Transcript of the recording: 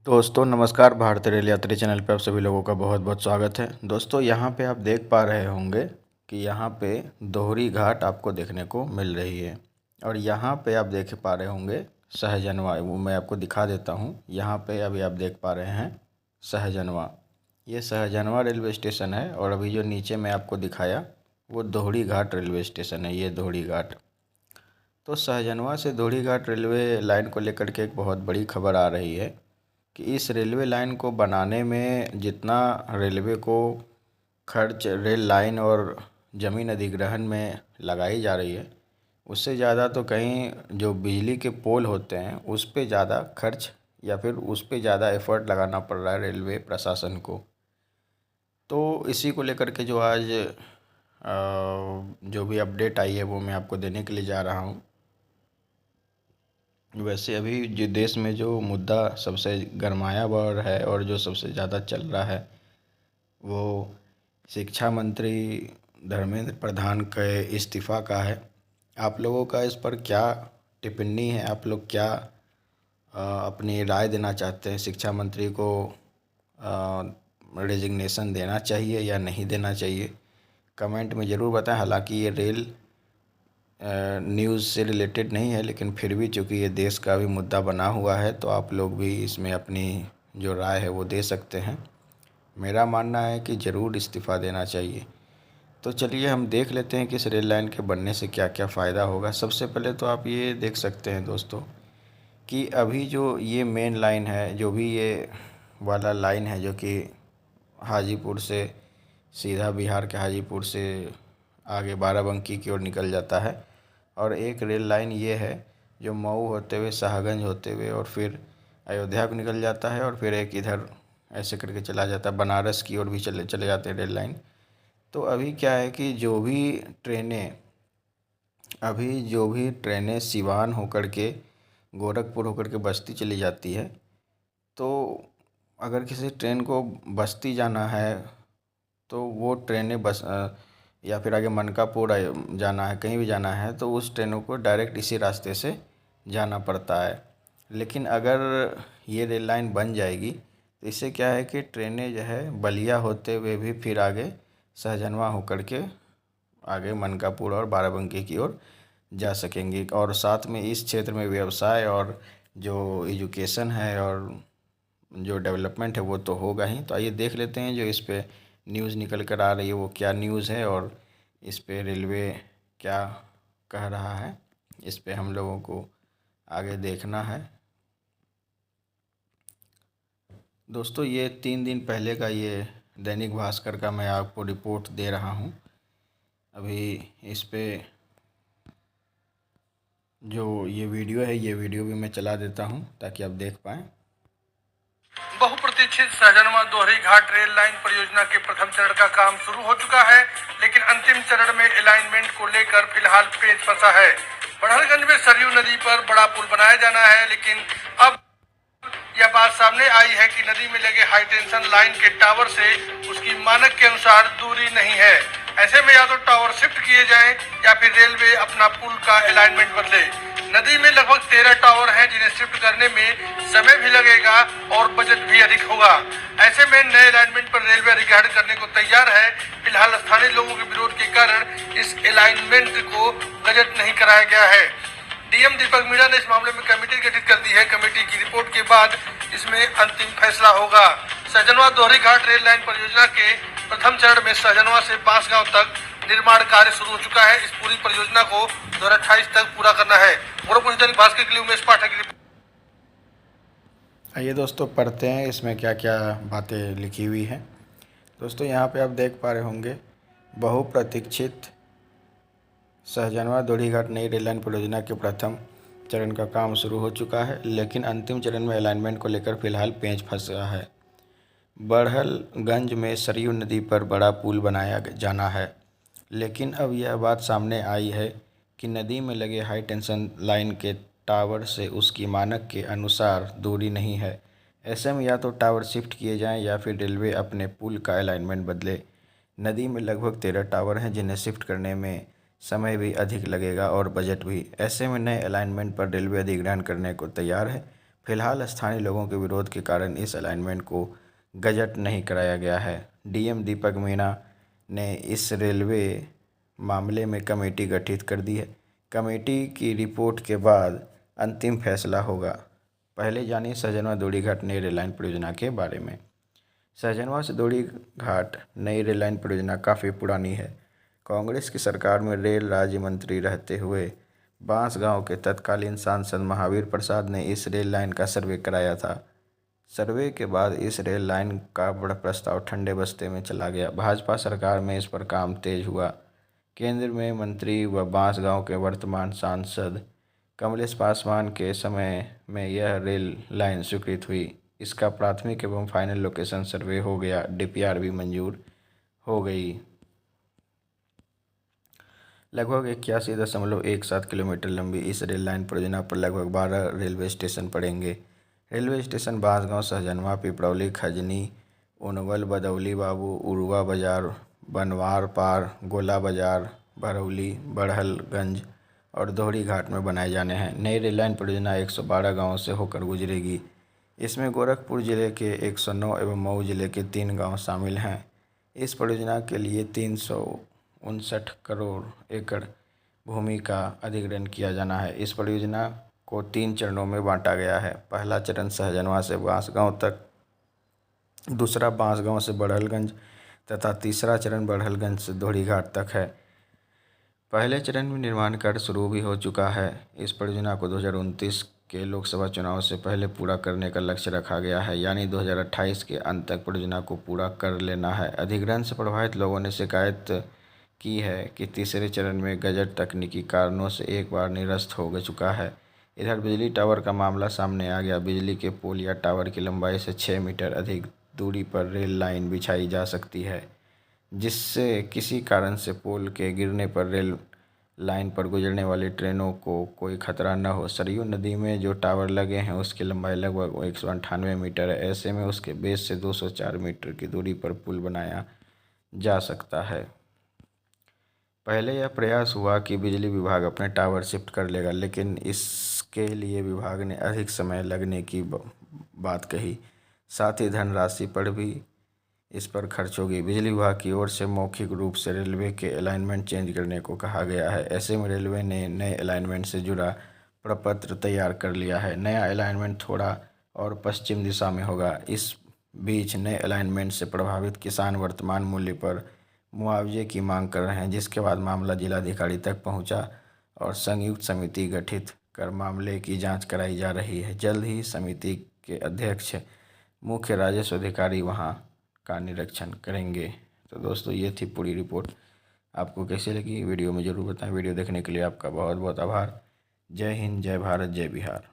दोस्तों नमस्कार। भारतीय रेल यात्री चैनल पे आप सभी लोगों का बहुत बहुत स्वागत है। दोस्तों यहाँ पे आप देख पा रहे होंगे कि यहाँ पे दोहरी घाट आपको देखने को मिल रही है और यहाँ पे आप देख पा रहे होंगे सहजनवा। वो मैं आपको दिखा देता हूँ। यहाँ पे अभी आप देख पा रहे हैं सहजनवा। ये सहजनवा रेलवे स्टेशन है और अभी जो नीचे मैं आपको दिखाया वो दोहरी घाट रेलवे स्टेशन है। ये दोहरी घाट। तो सहजनवा से दोहरी घाट रेलवे लाइन को लेकर के एक बहुत बड़ी खबर आ रही है कि इस रेलवे लाइन को बनाने में जितना रेलवे को खर्च रेल लाइन और ज़मीन अधिग्रहण में लगाई जा रही है, उससे ज़्यादा तो कहीं जो बिजली के पोल होते हैं उस पे ज़्यादा खर्च या फिर उस पे ज़्यादा एफर्ट लगाना पड़ रहा है रेलवे प्रशासन को। तो इसी को लेकर के जो आज जो भी अपडेट आई है वो मैं आपको देने के लिए जा रहा हूँ। वैसे अभी जो देश में जो मुद्दा सबसे गरमाया हुआ है और जो सबसे ज़्यादा चल रहा है वो शिक्षा मंत्री धर्मेंद्र प्रधान के इस्तीफ़ा का है। आप लोगों का इस पर क्या टिप्पणी है? आप लोग क्या अपनी राय देना चाहते हैं? शिक्षा मंत्री को रेजिग्नेशन देना चाहिए या नहीं देना चाहिए? कमेंट में ज़रूर बताएं। हालांकि ये रेल न्यूज़ से रिलेटेड नहीं है, लेकिन फिर भी चूँकि ये देश का भी मुद्दा बना हुआ है तो आप लोग भी इसमें अपनी जो राय है वो दे सकते हैं। मेरा मानना है कि ज़रूर इस्तीफ़ा देना चाहिए। तो चलिए हम देख लेते हैं कि इस रेल लाइन के बनने से क्या क्या फ़ायदा होगा। सबसे पहले तो आप ये देख सकते हैं दोस्तों कि अभी जो ये मेन लाइन है, जो भी ये वाला लाइन है जो कि हाजीपुर से सीधा बिहार के हाजीपुर से आगे बाराबंकी की ओर निकल जाता है, और एक रेल लाइन ये है जो मऊ होते हुए शाहगंज होते हुए और फिर अयोध्या को निकल जाता है, और फिर एक इधर ऐसे करके चला जाता है बनारस की ओर भी चले चले जाते हैं रेल लाइन। तो अभी जो भी ट्रेनें सिवान होकर के गोरखपुर होकर के बस्ती चली जाती है, तो अगर किसी ट्रेन को बस्ती जाना है तो वो ट्रेनें या फिर आगे मनकापुर जाना है, कहीं भी जाना है तो उस ट्रेनों को डायरेक्ट इसी रास्ते से जाना पड़ता है। लेकिन अगर ये रेल लाइन बन जाएगी तो इससे क्या है कि ट्रेनें जो है बलिया होते हुए भी फिर आगे सहजनवा होकर के आगे मनकापुर और बाराबंकी की ओर जा सकेंगी, और साथ में इस क्षेत्र में व्यवसाय और जो एजुकेशन है और जो डेवलपमेंट है वो तो होगा ही। तो आइए देख लेते हैं जो इस पे न्यूज़ निकल कर आ रही है वो क्या न्यूज़ है और इस पे रेलवे क्या कह रहा है। इस पे हम लोगों को आगे देखना है। दोस्तों ये 3 दिन पहले का ये दैनिक भास्कर का मैं आपको रिपोर्ट दे रहा हूँ। अभी इस पे जो ये वीडियो है ये वीडियो भी मैं चला देता हूँ ताकि आप देख पाएँ। बहुप्रतीक्षित सहजनवा दोहरी घाट रेल लाइन परियोजना के प्रथम चरण का काम शुरू हो चुका है, लेकिन अंतिम चरण में अलाइनमेंट को लेकर फिलहाल पेच फंसा है। बड़हलगंज में सरयू नदी पर बड़ा पुल बनाया जाना है, लेकिन अब यह बात सामने आई है कि नदी में लगे हाई टेंशन लाइन के टावर से उसकी मानक के अनुसार दूरी नहीं है। ऐसे में या तो टावर शिफ्ट किए जाएं या फिर रेलवे अपना पुल का अलाइनमेंट बदले। नदी में लगभग 13 टावर हैं, जिन्हें शिफ्ट करने में समय भी लगेगा और बजट भी अधिक होगा। ऐसे में नए अलाइनमेंट पर रेलवे अधिग्रहण करने को तैयार है। फिलहाल स्थानीय लोगों के विरोध के कारण इस अलाइनमेंट को बजट नहीं कराया गया है। डीएम दीपक मीणा ने इस मामले में कमेटी गठित कर दी है। कमेटी की रिपोर्ट के बाद इसमें अंतिम फैसला होगा। सहजनवा दोहरी घाट रेल लाइन परियोजना के प्रथम चरण में सहजनवा से बांसगांव तक निर्माण कार्य शुरू हो चुका है। इस पूरी परियोजना को 2028 तक पूरा करना है। गोरखपुर दैनिक भास्कर के लिए उमेश पाठक की रिपोर्ट। आइए दोस्तों पढ़ते हैं इसमें क्या क्या बातें लिखी हुई हैं। दोस्तों यहाँ पे आप देख पा रहे होंगे बहुप्रतीक्षित सहजनवा दोहरी घाट नई रेल लाइन परियोजना के प्रथम चरण का काम शुरू हो चुका है, लेकिन अंतिम चरण में अलाइनमेंट को लेकर फिलहाल पेंच फंसा है। बड़हलगंज में सरयू नदी पर बड़ा पुल बनाया जाना है, लेकिन अब यह बात सामने आई है कि नदी में लगे हाई टेंशन लाइन के टावर से उसकी मानक के अनुसार दूरी नहीं है। ऐसे में या तो टावर शिफ्ट किए जाएं या फिर रेलवे अपने पुल का अलाइनमेंट बदले। नदी में लगभग 13 टावर हैं, जिन्हें शिफ्ट करने में समय भी अधिक लगेगा और बजट भी। ऐसे में नए अलाइनमेंट पर रेलवे अधिग्रहण करने को तैयार है। फिलहाल स्थानीय लोगों के विरोध के कारण इस अलाइनमेंट को गजट नहीं कराया गया है। डीएम दीपक मीणा ने इस रेलवे मामले में कमेटी गठित कर दी है। कमेटी की रिपोर्ट के बाद अंतिम फैसला होगा। पहले जानिए सहजनवा दोड़ी घाट नई रेल लाइन परियोजना के बारे में। सहजनवा से दोड़ी घाट नई रेल लाइन परियोजना काफ़ी पुरानी है। कांग्रेस की सरकार में रेल राज्य मंत्री रहते हुए बांसगांव के तत्कालीन सांसद महावीर प्रसाद ने इस रेल लाइन का सर्वे कराया था। सर्वे के बाद इस रेल लाइन का बड़ा प्रस्ताव ठंडे बस्ते में चला गया। भाजपा सरकार में इस पर काम तेज हुआ। केंद्र में मंत्री व बांसगांव के वर्तमान सांसद कमलेश पासवान के समय में यह रेल लाइन स्वीकृत हुई। इसका प्राथमिक एवं फाइनल लोकेशन सर्वे हो गया। डीपीआर भी मंजूर हो गई। लगभग 81.17 किलोमीटर लंबी इस रेल लाइन परियोजना पर लगभग 12 रेलवे स्टेशन पड़ेंगे। रेलवे स्टेशन बांसगांव, सहजनवा, पिपरौली, खजनी, उनवल, बदौली बाबू, उरुआ बाजार, बनवार पार, गोला बाजार, भरौली, बड़हलगंज और दोहरी घाट में बनाए जाने हैं। नई रेल लाइन परियोजना 112 गाँवों से होकर गुजरेगी। इसमें गोरखपुर जिले के 109 एवं मऊ जिले के 3 गाँव शामिल हैं। इस परियोजना के लिए 359 करोड़ एकड़ भूमि का अधिग्रहण किया जाना है। इस परियोजना को 3 चरणों में बांटा गया है। पहला चरण सहजनवा से बांसगांव तक, दूसरा बांसगांव से बड़हलगंज तथा तीसरा चरण बड़हलगंज से दोहरी घाट तक है। पहले चरण में निर्माण कार्य शुरू भी हो चुका है। इस परियोजना को 2029 के लोकसभा चुनाव से पहले पूरा करने का लक्ष्य रखा गया है, यानी 2028 के अंत तक परियोजना को पूरा कर लेना है। अधिग्रहण से प्रभावित लोगों ने शिकायत की है कि तीसरे चरण में गजट तकनीकी कारणों से एक बार निरस्त हो चुका है। इधर बिजली टावर का मामला सामने आ गया। बिजली के पोल या टावर की लंबाई से 6 मीटर अधिक दूरी पर रेल लाइन बिछाई जा सकती है, जिससे किसी कारण से पोल के गिरने पर रेल लाइन पर गुजरने वाली ट्रेनों को कोई खतरा न हो। सरयू नदी में जो टावर लगे हैं उसकी लंबाई लगभग 198 मीटर है। ऐसे में उसके बेस से 204 मीटर की दूरी पर पुल बनाया जा सकता है। पहले यह प्रयास हुआ कि बिजली विभाग अपने टावर शिफ्ट कर लेगा, लेकिन इसके लिए विभाग ने अधिक समय लगने की बात कही। साथ ही धनराशि पर भी इस पर खर्च होगी। बिजली विभाग की ओर से मौखिक रूप से रेलवे के अलाइनमेंट चेंज करने को कहा गया है। ऐसे में रेलवे ने नए अलाइनमेंट से जुड़ा प्रपत्र तैयार कर लिया है। नया अलाइनमेंट थोड़ा और पश्चिम दिशा में होगा। इस बीच नए अलाइनमेंट से प्रभावित किसान वर्तमान मूल्य पर मुआवजे की मांग कर रहे हैं, जिसके बाद मामला जिलाधिकारी तक पहुंचा और संयुक्त समिति गठित कर मामले की जाँच कराई जा रही है। जल्द ही समिति के अध्यक्ष मुख्य राजस्व अधिकारी वहाँ का निरीक्षण करेंगे। तो दोस्तों, ये थी पूरी रिपोर्ट। आपको कैसी लगी वीडियो में ज़रूर बताएं। वीडियो देखने के लिए आपका बहुत बहुत आभार। जय हिंद, जय भारत, जय बिहार।